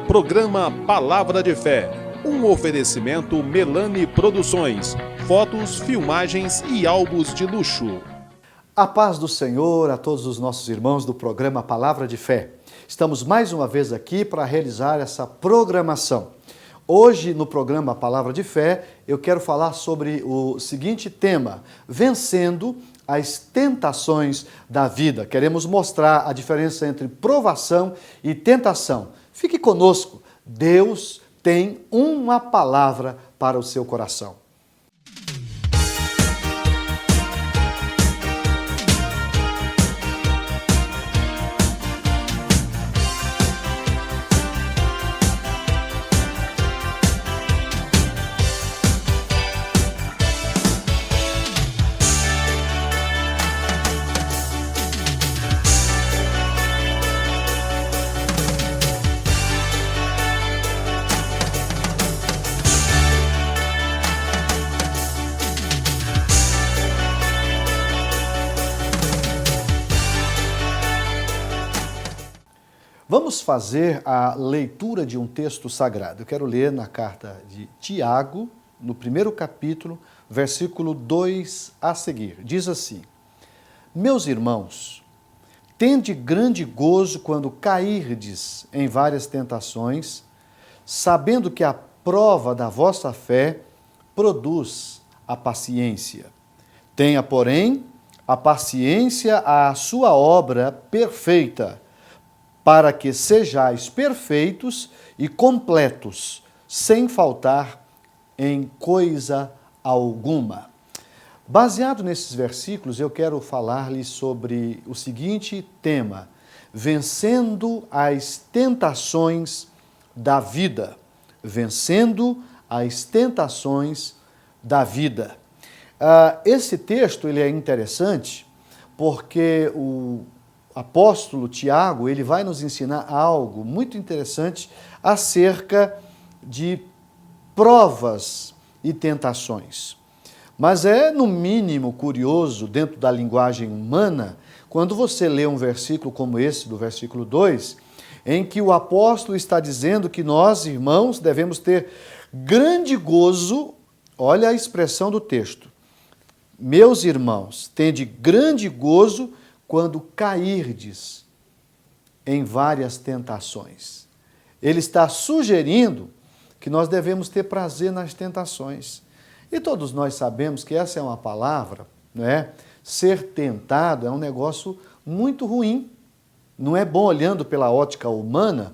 Programa Palavra de Fé, um oferecimento Melani Produções, fotos, filmagens e álbuns de luxo. A paz do Senhor a todos os nossos irmãos do programa Palavra de Fé. Estamos mais uma vez aqui para realizar essa programação. Hoje, no programa Palavra de Fé, eu quero falar sobre o seguinte tema: vencendo as tentações da vida. Queremos mostrar a diferença entre provação e tentação. Fique conosco, Deus tem uma palavra para o seu coração. Vamos fazer a leitura de um texto sagrado. Eu quero ler na carta de Tiago, no primeiro capítulo, versículo 2 a seguir. Diz assim: Meus irmãos, tende grande gozo quando cairdes em várias tentações, sabendo que a prova da vossa fé produz a paciência. Tenha, porém, a paciência a sua obra perfeita, para que sejais perfeitos e completos, sem faltar em coisa alguma. Baseado nesses versículos, eu quero falar-lhes sobre o seguinte tema: vencendo as tentações da vida. Vencendo as tentações da vida. Esse texto ele é interessante porque o apóstolo Tiago, ele vai nos ensinar algo muito interessante acerca de provas e tentações. Mas é, no mínimo, curioso, dentro da linguagem humana, quando você lê um versículo como esse, do versículo 2, em que o apóstolo está dizendo que nós, irmãos, devemos ter grande gozo. Olha a expressão do texto. Meus irmãos, tende grande gozo quando cairdes em várias tentações. Ele está sugerindo que nós devemos ter prazer nas tentações. E todos nós sabemos que essa é uma palavra, não é? Ser tentado é um negócio muito ruim. Não é bom, olhando pela ótica humana,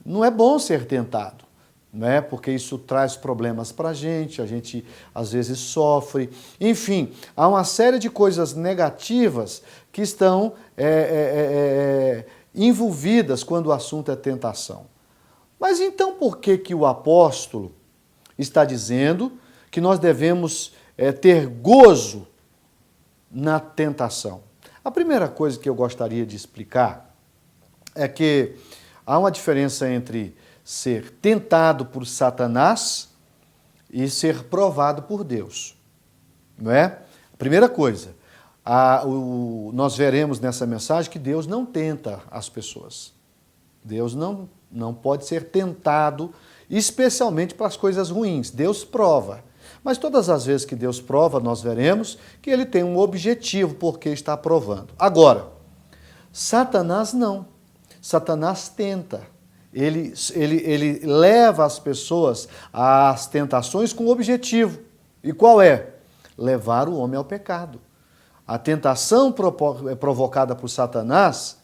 não é bom ser tentado, não é? Porque isso traz problemas para a gente às vezes sofre. Enfim, há uma série de coisas negativas que estão envolvidas quando o assunto é tentação. Mas então por que o apóstolo está dizendo que nós devemos ter gozo na tentação? A primeira coisa que eu gostaria de explicar é que há uma diferença entre ser tentado por Satanás e ser provado por Deus, não é? Primeira coisa, nós veremos nessa mensagem que Deus não tenta as pessoas. Deus não pode ser tentado, especialmente para as coisas ruins. Deus prova. Mas todas as vezes que Deus prova, nós veremos que ele tem um objetivo porque está provando. Agora, Satanás não. Satanás tenta. Ele leva as pessoas às tentações com um objetivo. E qual é? Levar o homem ao pecado. A tentação provocada por Satanás,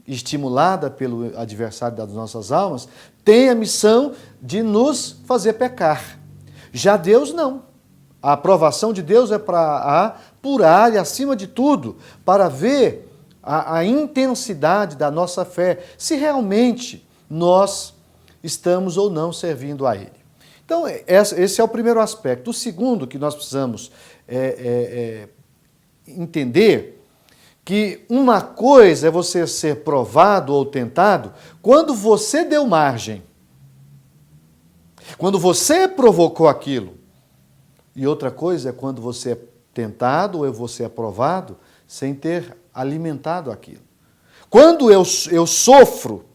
estimulada pelo adversário das nossas almas, tem a missão de nos fazer pecar. Já Deus não. A aprovação de Deus é para apurar e, acima de tudo, para ver a intensidade da nossa fé, se realmente nós estamos ou não servindo a Ele. Então, esse é o primeiro aspecto. O segundo que nós precisamos entender que uma coisa é você ser provado ou tentado quando você deu margem, quando você provocou aquilo. E outra coisa é quando você é tentado ou você é provado sem ter alimentado aquilo. Quando eu sofro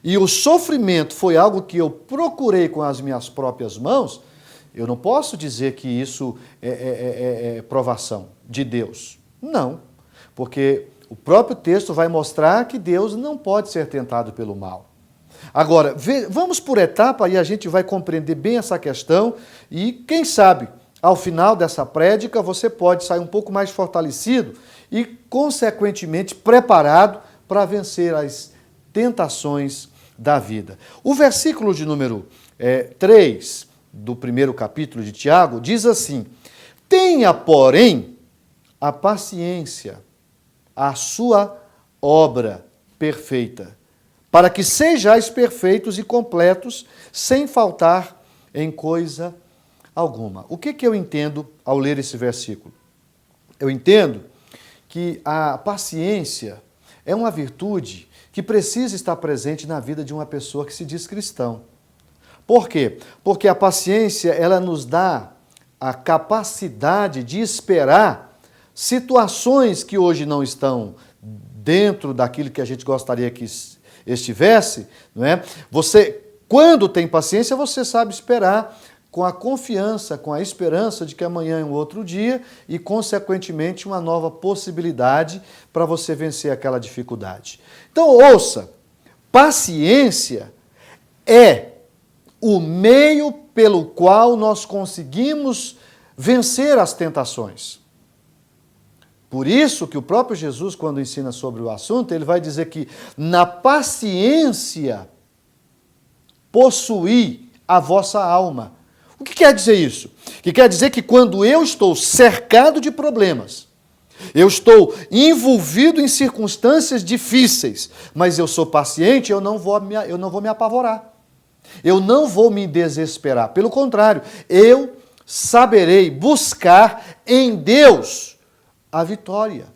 e o sofrimento foi algo que eu procurei com as minhas próprias mãos, eu não posso dizer que isso é provação de Deus. Não, porque o próprio texto vai mostrar que Deus não pode ser tentado pelo mal. Agora, vamos por etapa e a gente vai compreender bem essa questão e, quem sabe, ao final dessa prédica, você pode sair um pouco mais fortalecido e, consequentemente, preparado para vencer as tentações da vida. O versículo de número 3 do primeiro capítulo de Tiago diz assim: tenha, porém, a paciência, a sua obra perfeita, para que sejais perfeitos e completos, sem faltar em coisa alguma. O que eu entendo ao ler esse versículo? Eu entendo que a paciência é uma virtude que precisa estar presente na vida de uma pessoa que se diz cristão. Por quê? Porque a paciência, ela nos dá a capacidade de esperar situações que hoje não estão dentro daquilo que a gente gostaria que estivesse, não é? Você, quando tem paciência, você sabe esperar com a confiança, com a esperança de que amanhã é um outro dia e, consequentemente, uma nova possibilidade para você vencer aquela dificuldade. Então, ouça, paciência é o meio pelo qual nós conseguimos vencer as tentações. Por isso que o próprio Jesus, quando ensina sobre o assunto, ele vai dizer que na paciência possuí a vossa alma. O que quer dizer isso? Que quer dizer que quando eu estou cercado de problemas, eu estou envolvido em circunstâncias difíceis, mas eu sou paciente, eu não vou me apavorar. Eu não vou me desesperar. Pelo contrário, eu saberei buscar em Deus a vitória,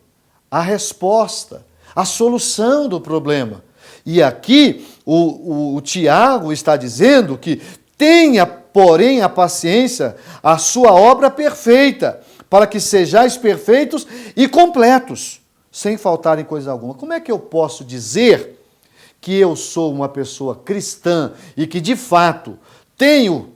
a resposta, a solução do problema. E aqui o Tiago está dizendo que tenha, porém, a paciência, a sua obra perfeita, para que sejais perfeitos e completos, sem faltar em coisa alguma. Como é que eu posso dizer que eu sou uma pessoa cristã e que, de fato, tenho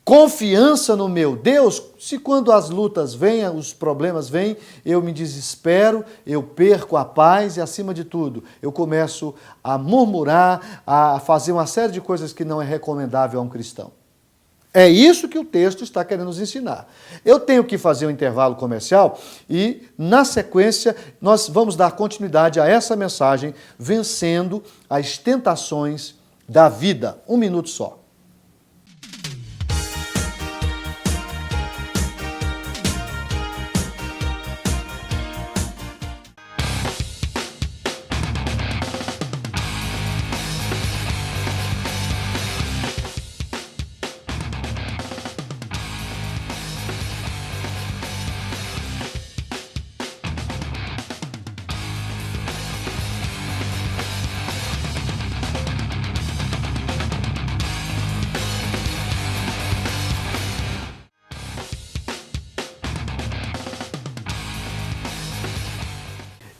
confiança no meu Deus, se quando as lutas vêm, os problemas vêm, eu me desespero, eu perco a paz e, acima de tudo, eu começo a murmurar, a fazer uma série de coisas que não é recomendável a um cristão. É isso que o texto está querendo nos ensinar. Eu tenho que fazer um intervalo comercial e, na sequência, nós vamos dar continuidade a essa mensagem, vencendo as tentações da vida. 1 minuto só.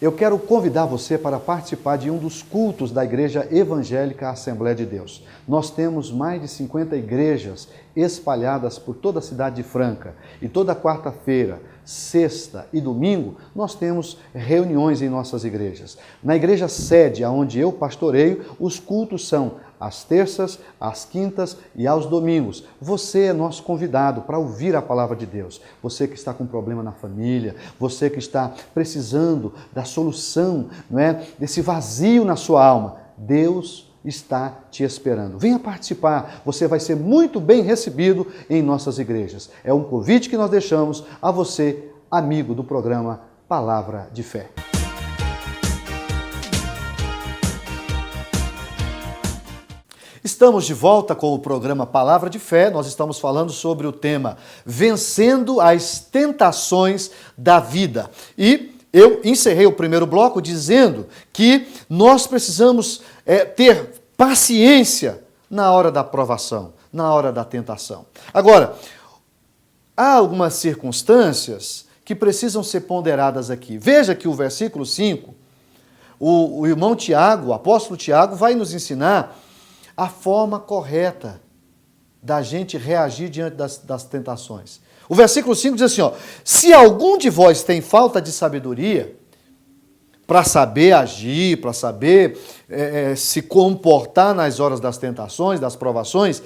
Eu quero convidar você para participar de um dos cultos da Igreja Evangélica Assembleia de Deus. Nós temos mais de 50 igrejas espalhadas por toda a cidade de Franca. E toda quarta-feira, sexta e domingo, nós temos reuniões em nossas igrejas. Na igreja sede, onde eu pastoreio, os cultos são às terças, às quintas e aos domingos. Você é nosso convidado para ouvir a palavra de Deus. Você que está com problema na família, você que está precisando da solução, não é, desse vazio na sua alma, Deus está te esperando. Venha participar, você vai ser muito bem recebido em nossas igrejas. É um convite que nós deixamos a você, amigo do programa Palavra de Fé. Estamos de volta com o programa Palavra de Fé. Nós estamos falando sobre o tema Vencendo as Tentações da Vida. E eu encerrei o primeiro bloco dizendo que nós precisamos ter paciência na hora da provação, na hora da tentação. Agora, há algumas circunstâncias que precisam ser ponderadas aqui. Veja que o versículo 5, o irmão Tiago, o apóstolo Tiago, vai nos ensinar a forma correta da gente reagir diante das tentações. O versículo 5 diz assim, ó, se algum de vós tem falta de sabedoria, para saber agir, para saber se comportar nas horas das tentações, das provações,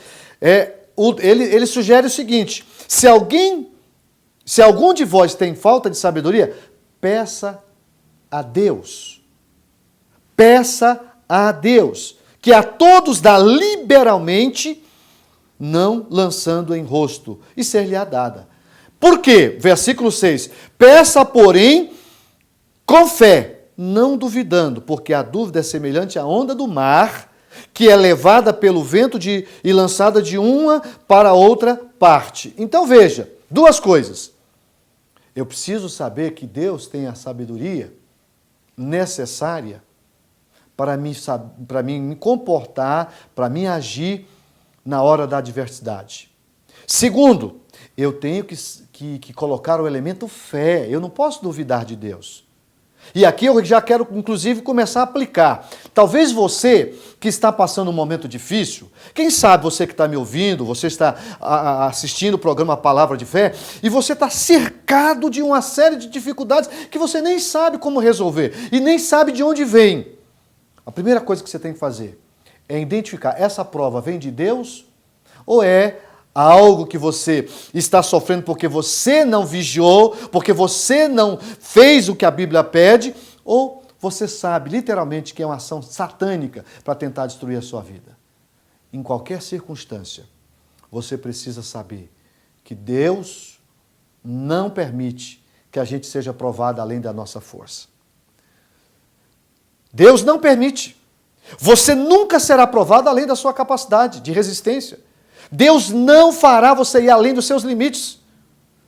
ele sugere o seguinte, se algum de vós tem falta de sabedoria, peça a Deus. Peça a Deus, que a todos dá liberalmente, não lançando em rosto, e ser-lhe-á dada. Por quê? Versículo 6. Peça, porém, com fé, não duvidando, porque a dúvida é semelhante à onda do mar, que é levada pelo vento e lançada de uma para outra parte. Então veja, duas coisas. Eu preciso saber que Deus tem a sabedoria necessária para mim me comportar, para mim agir na hora da adversidade. Segundo, eu tenho que colocar o elemento fé. Eu não posso duvidar de Deus. E aqui eu já quero, inclusive, começar a aplicar. Talvez você que está passando um momento difícil, quem sabe você que está me ouvindo, você está assistindo o programa Palavra de Fé, e você está cercado de uma série de dificuldades que você nem sabe como resolver e nem sabe de onde vem. A primeira coisa que você tem que fazer é identificar, essa prova vem de Deus ou é algo que você está sofrendo porque você não vigiou, porque você não fez o que a Bíblia pede, ou você sabe literalmente que é uma ação satânica para tentar destruir a sua vida. Em qualquer circunstância, você precisa saber que Deus não permite que a gente seja provado além da nossa força. Deus não permite. Você nunca será provado além da sua capacidade de resistência. Deus não fará você ir além dos seus limites.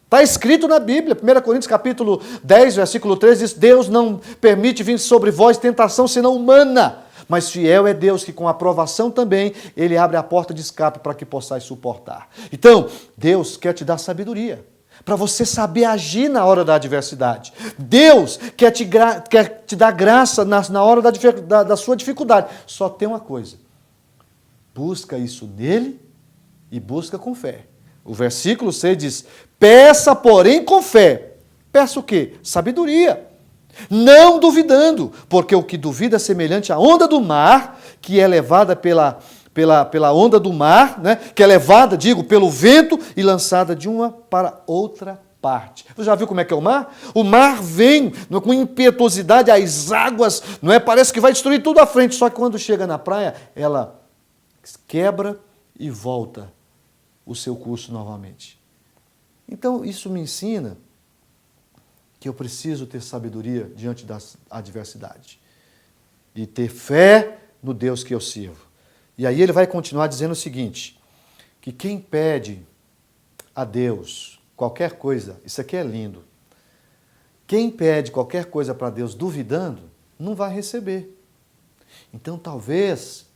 Está escrito na Bíblia, 1 Coríntios capítulo 10, versículo 13, diz, Deus não permite vir sobre vós tentação senão humana, mas fiel é Deus que com aprovação também, Ele abre a porta de escape para que possais suportar. Então, Deus quer te dar sabedoria, para você saber agir na hora da adversidade. Deus quer te dar graça na hora da sua dificuldade. Só tem uma coisa, busca isso nele e busca com fé. O versículo 6 diz, peça, porém, com fé. Peça o quê? Sabedoria. Não duvidando, porque o que duvida é semelhante à onda do mar, que é levada pela onda do mar, né? Que é levada, pelo vento e lançada de uma para outra parte. Você já viu como é que é o mar? O mar vem com impetuosidade, as águas, não é? Parece que vai destruir tudo à frente, só que quando chega na praia, ela quebra e volta o seu curso novamente. Então, isso me ensina que eu preciso ter sabedoria diante da adversidade e ter fé no Deus que eu sirvo. E aí ele vai continuar dizendo o seguinte, que quem pede a Deus qualquer coisa, isso aqui é lindo, quem pede qualquer coisa para Deus duvidando, não vai receber. Então, talvez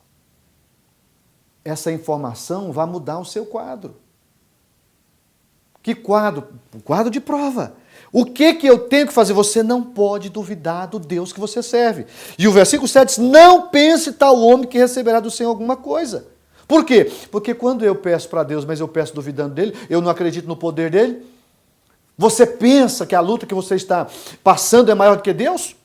essa informação vai mudar o seu quadro. Que quadro? O quadro de prova. O que eu tenho que fazer? Você não pode duvidar do Deus que você serve. E o versículo 7 diz, não pense tal homem que receberá do Senhor alguma coisa. Por quê? Porque quando eu peço para Deus, mas eu peço duvidando dele, eu não acredito no poder dele, você pensa que a luta que você está passando é maior do que Deus?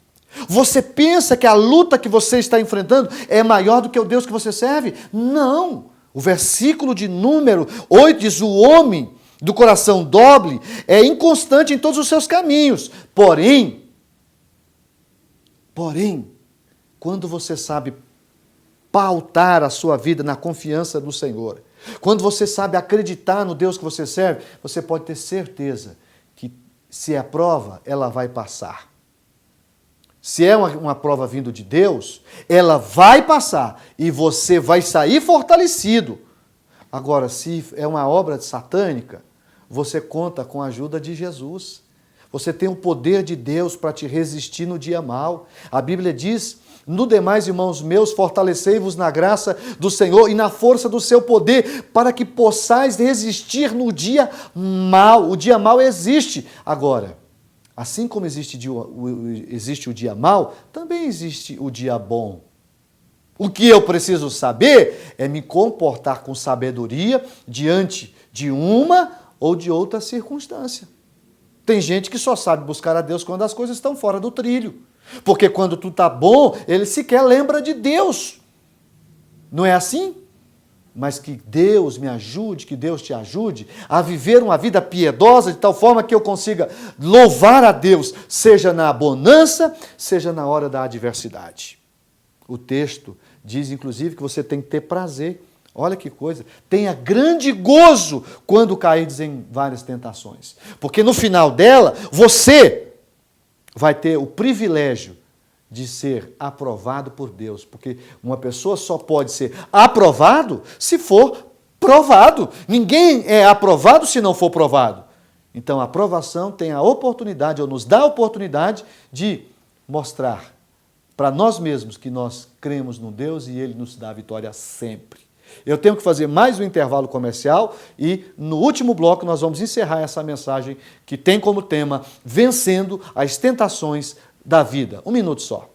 Você pensa que a luta que você está enfrentando é maior do que o Deus que você serve? Não! O versículo de número 8 diz, o homem do coração dobre é inconstante em todos os seus caminhos. Porém, quando você sabe pautar a sua vida na confiança do Senhor, quando você sabe acreditar no Deus que você serve, você pode ter certeza que se é prova, ela vai passar. Se é uma prova vindo de Deus, ela vai passar e você vai sair fortalecido. Agora, se é uma obra satânica, você conta com a ajuda de Jesus. Você tem o poder de Deus para te resistir no dia mau. A Bíblia diz, no demais, irmãos meus, fortalecei-vos na graça do Senhor e na força do seu poder, para que possais resistir no dia mau. O dia mau existe. Agora, assim como existe o dia mau, também existe o dia bom. O que eu preciso saber é me comportar com sabedoria diante de uma ou de outra circunstância. Tem gente que só sabe buscar a Deus quando as coisas estão fora do trilho. Porque quando tudo está bom, ele sequer lembra de Deus. Não é assim? Mas que Deus me ajude, que Deus te ajude a viver uma vida piedosa de tal forma que eu consiga louvar a Deus, seja na bonança, seja na hora da adversidade. O texto diz, inclusive, que você tem que ter prazer. Olha que coisa. Tenha grande gozo quando cairdes em várias tentações. Porque no final dela, você vai ter o privilégio de ser aprovado por Deus. Porque uma pessoa só pode ser aprovado se for provado. Ninguém é aprovado se não for provado. Então a aprovação tem a oportunidade, ou nos dá a oportunidade de mostrar para nós mesmos que nós cremos no Deus e Ele nos dá a vitória sempre. Eu tenho que fazer mais um intervalo comercial e no último bloco nós vamos encerrar essa mensagem que tem como tema Vencendo as Tentações da Vida. 1 minuto só.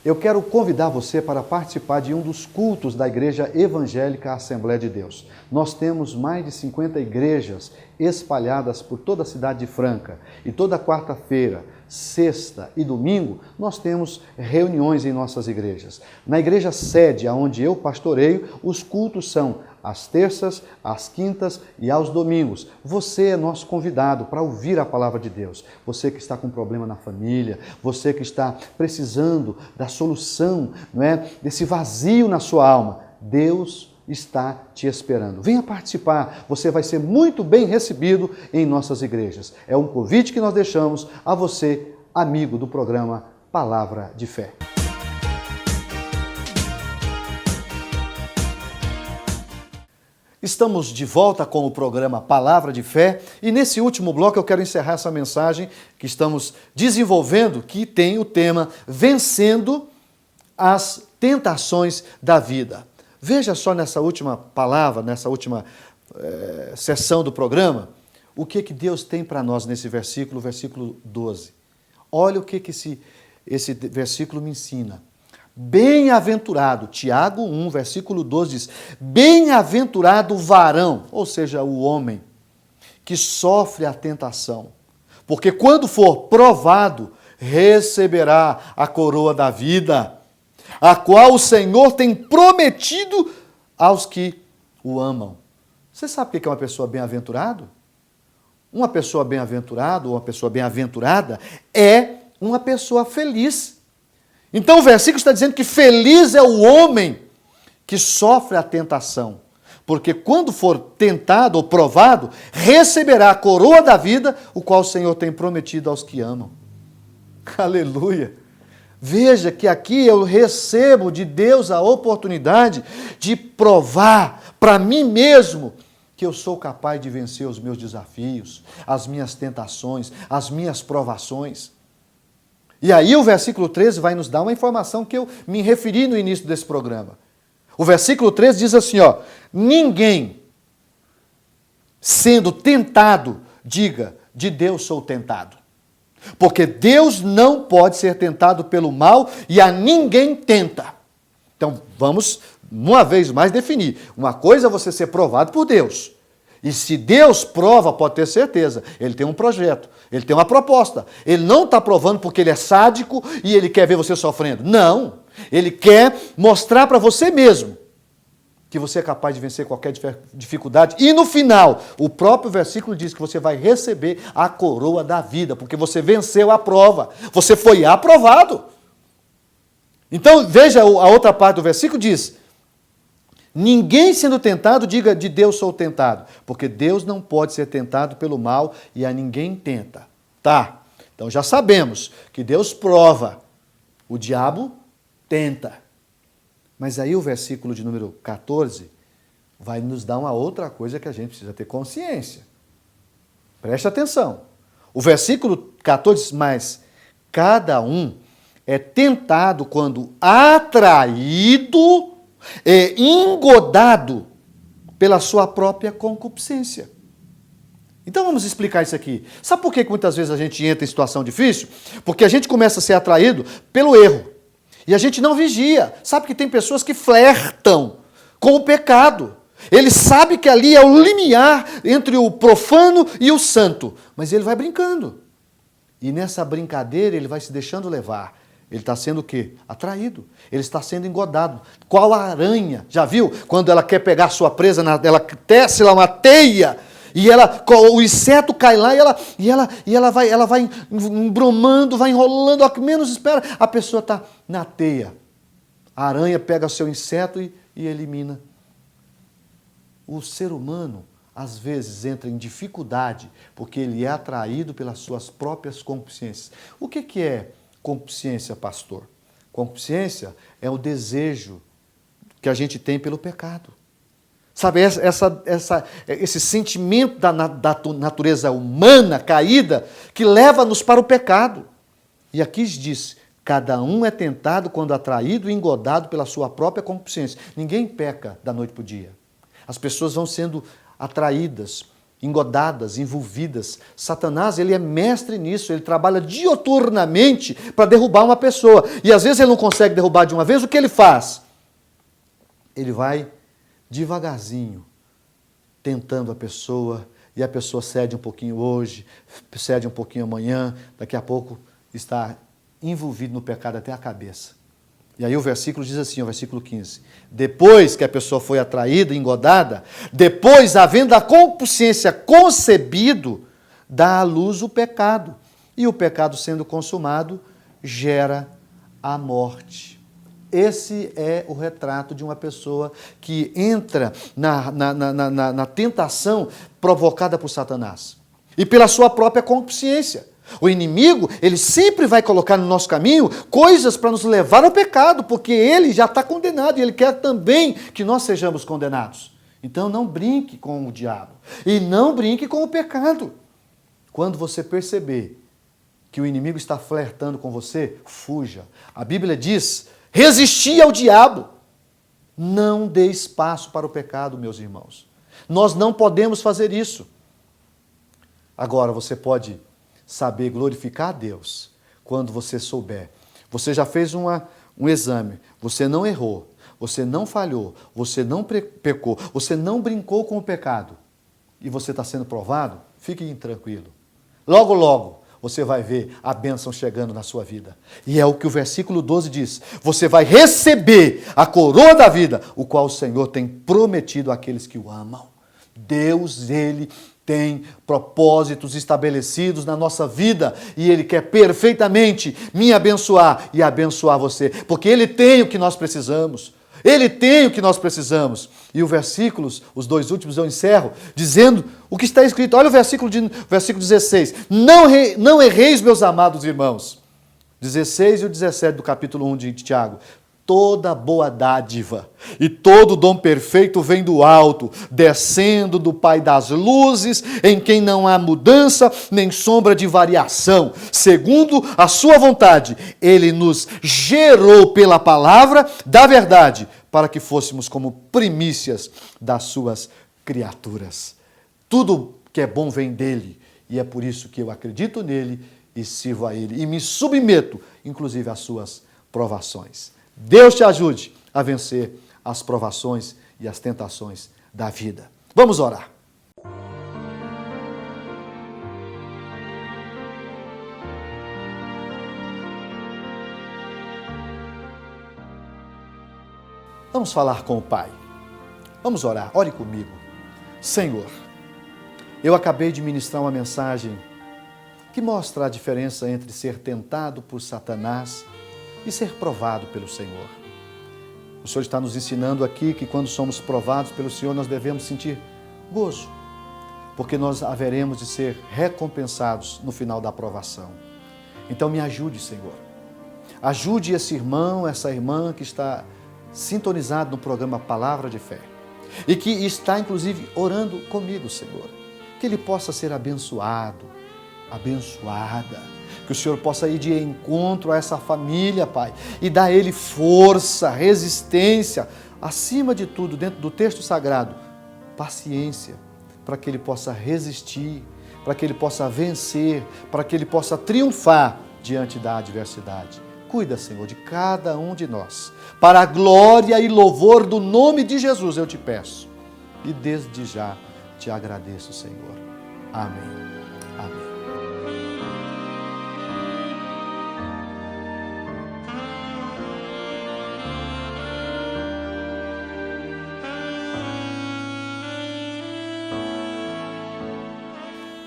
Eu quero convidar você para participar de um dos cultos da Igreja Evangélica Assembleia de Deus. Nós temos mais de 50 igrejas espalhadas por toda a cidade de Franca. E toda quarta-feira, sexta e domingo, nós temos reuniões em nossas igrejas. Na igreja sede, onde eu pastoreio, os cultos são às terças, às quintas e aos domingos. Você é nosso convidado para ouvir a palavra de Deus. Você que está com problema na família, você que está precisando da solução, não é, desse vazio na sua alma, Deus está te esperando. Venha participar, você vai ser muito bem recebido em nossas igrejas. É um convite que nós deixamos a você, amigo do programa Palavra de Fé. Estamos de volta com o programa Palavra de Fé e nesse último bloco eu quero encerrar essa mensagem que estamos desenvolvendo, que tem o tema Vencendo as Tentações da Vida. Veja só nessa última palavra, nessa última sessão do programa, o que Deus tem para nós nesse versículo, versículo 12. Olha o que esse versículo me ensina. Bem-aventurado, Tiago 1, versículo 12 diz, bem-aventurado o varão, ou seja, o homem, que sofre a tentação, porque quando for provado, receberá a coroa da vida, a qual o Senhor tem prometido aos que o amam. Você sabe o que é uma pessoa bem-aventurada? Uma pessoa bem-aventurada ou uma pessoa bem-aventurada é uma pessoa feliz. Então o versículo está dizendo que feliz é o homem que sofre a tentação, porque quando for tentado ou provado, receberá a coroa da vida, o qual o Senhor tem prometido aos que amam. Aleluia! Veja que aqui eu recebo de Deus a oportunidade de provar para mim mesmo que eu sou capaz de vencer os meus desafios, as minhas tentações, as minhas provações. E aí o versículo 13 vai nos dar uma informação que eu me referi no início desse programa. O versículo 13 diz assim, ó, ninguém sendo tentado, diga, de Deus sou tentado. Porque Deus não pode ser tentado pelo mal e a ninguém tenta. Então vamos, uma vez mais, definir. Uma coisa é você ser provado por Deus. E se Deus prova, pode ter certeza, Ele tem um projeto, Ele tem uma proposta. Ele não está provando porque Ele é sádico e Ele quer ver você sofrendo. Não, Ele quer mostrar para você mesmo que você é capaz de vencer qualquer dificuldade. E no final, o próprio versículo diz que você vai receber a coroa da vida, porque você venceu a prova, você foi aprovado. Então veja, a outra parte do versículo diz, Ninguém sendo tentado, diga de Deus sou tentado. Porque Deus não pode ser tentado pelo mal e a ninguém tenta. Tá, então já sabemos que Deus prova, o diabo tenta. Mas aí o versículo de número 14 vai nos dar uma outra coisa que a gente precisa ter consciência. Preste atenção. O versículo 14 diz, mas cada um é tentado quando atraído e engodado pela sua própria concupiscência. Então vamos explicar isso aqui. Sabe por que muitas vezes a gente entra em situação difícil? Porque a gente começa a ser atraído pelo erro. E a gente não vigia. Sabe que tem pessoas que flertam com o pecado. Ele sabe que ali é o limiar entre o profano e o santo. Mas ele vai brincando. E nessa brincadeira ele vai se deixando levar. Ele está sendo o quê? Atraído. Ele está sendo engodado. Qual a aranha? Já viu? Quando ela quer pegar a sua presa, ela tece lá uma teia. E o inseto cai lá e ela vai embromando, vai enrolando, ao que menos espera, a pessoa está na teia. A aranha pega o seu inseto e elimina. O ser humano, às vezes, entra em dificuldade porque ele é atraído pelas suas próprias concupiscências. O que é concupiscência, pastor? Concupiscência é o desejo que a gente tem pelo pecado. Sabe, esse sentimento da natureza humana caída que leva-nos para o pecado. E aqui diz, cada um é tentado quando atraído e engodado pela sua própria concupiscência. Ninguém peca da noite para o dia. As pessoas vão sendo atraídas, engodadas, envolvidas. Satanás, ele é mestre nisso, ele trabalha dioturnamente para derrubar uma pessoa. E às vezes ele não consegue derrubar de uma vez, o que ele faz? Ele vai devagarzinho, tentando a pessoa, e a pessoa cede um pouquinho hoje, cede um pouquinho amanhã, daqui a pouco está envolvido no pecado até a cabeça. E aí o versículo diz assim, o versículo 15, depois que a pessoa foi atraída, engodada, depois, havendo a concupiscência concebido, dá à luz o pecado. E o pecado sendo consumado, gera a morte. Esse é o retrato de uma pessoa que entra na tentação provocada por Satanás. E pela sua própria concupiscência. O inimigo, ele sempre vai colocar no nosso caminho coisas para nos levar ao pecado, porque ele já está condenado e ele quer também que nós sejamos condenados. Então não brinque com o diabo e não brinque com o pecado. Quando você perceber que o inimigo está flertando com você, fuja. A Bíblia diz, resistir ao diabo. Não dê espaço para o pecado, meus irmãos. Nós não podemos fazer isso. Agora, você pode saber glorificar a Deus quando você souber. Você já fez um exame, você não errou, você não falhou, você não pecou, você não brincou com o pecado e você está sendo provado, fique tranquilo. Logo, logo, você vai ver a bênção chegando na sua vida. E é o que o versículo 12 diz. Você vai receber a coroa da vida, o qual o Senhor tem prometido àqueles que o amam. Deus, Ele tem propósitos estabelecidos na nossa vida e Ele quer perfeitamente me abençoar e abençoar você, porque Ele tem o que nós precisamos. Ele tem o que nós precisamos. E os versículos, os dois últimos, eu encerro, dizendo o que está escrito. Olha o versículo 16. Não erreis, meus amados irmãos. 16 e o 17 do capítulo 1 de Tiago. Toda boa dádiva e todo dom perfeito vem do alto, descendo do Pai das luzes, em quem não há mudança nem sombra de variação. Segundo a sua vontade, Ele nos gerou pela palavra da verdade, para que fôssemos como primícias das suas criaturas. Tudo que é bom vem dEle, e é por isso que eu acredito nele e sirvo a Ele, e me submeto, inclusive, às suas provações. Deus te ajude a vencer as provações e as tentações da vida. Vamos orar. Vamos falar com o Pai. Vamos orar. Ore comigo. Senhor, eu acabei de ministrar uma mensagem que mostra a diferença entre ser tentado por Satanás e ser provado pelo Senhor. O Senhor está nos ensinando aqui que quando somos provados pelo Senhor, nós devemos sentir gozo, porque nós haveremos de ser recompensados no final da provação. Então me ajude, Senhor. Ajude esse irmão, essa irmã que está sintonizado no programa Palavra de Fé e que está, inclusive, orando comigo, Senhor. Que ele possa ser abençoado, abençoada. Que o Senhor possa ir de encontro a essa família, Pai, e dar a ele força, resistência, acima de tudo, dentro do texto sagrado, paciência, para que ele possa resistir, para que ele possa vencer, para que ele possa triunfar diante da adversidade. Cuida, Senhor, de cada um de nós. Para a glória e louvor do nome de Jesus, eu te peço. E desde já te agradeço, Senhor. Amém. Amém.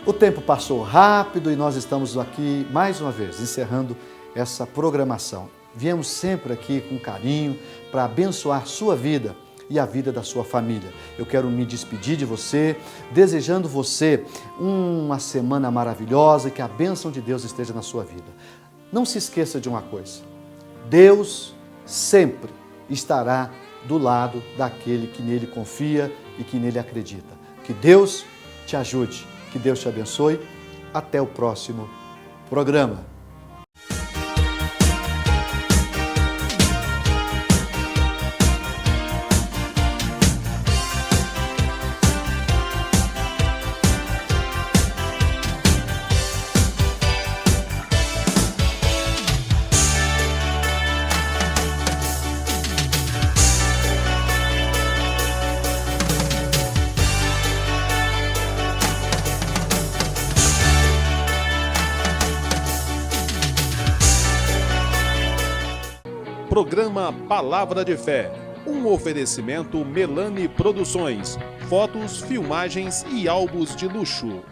O tempo passou rápido e nós estamos aqui, mais uma vez, encerrando essa programação. Viemos sempre aqui com carinho para abençoar sua vida e a vida da sua família. Eu quero me despedir de você, desejando você uma semana maravilhosa e que a bênção de Deus esteja na sua vida. Não se esqueça de uma coisa: Deus sempre estará do lado daquele que nele confia e que nele acredita. Que Deus te ajude. Que Deus te abençoe. Até o próximo programa. Programa Palavra de Fé, um oferecimento Melani Produções, fotos, filmagens e álbuns de luxo.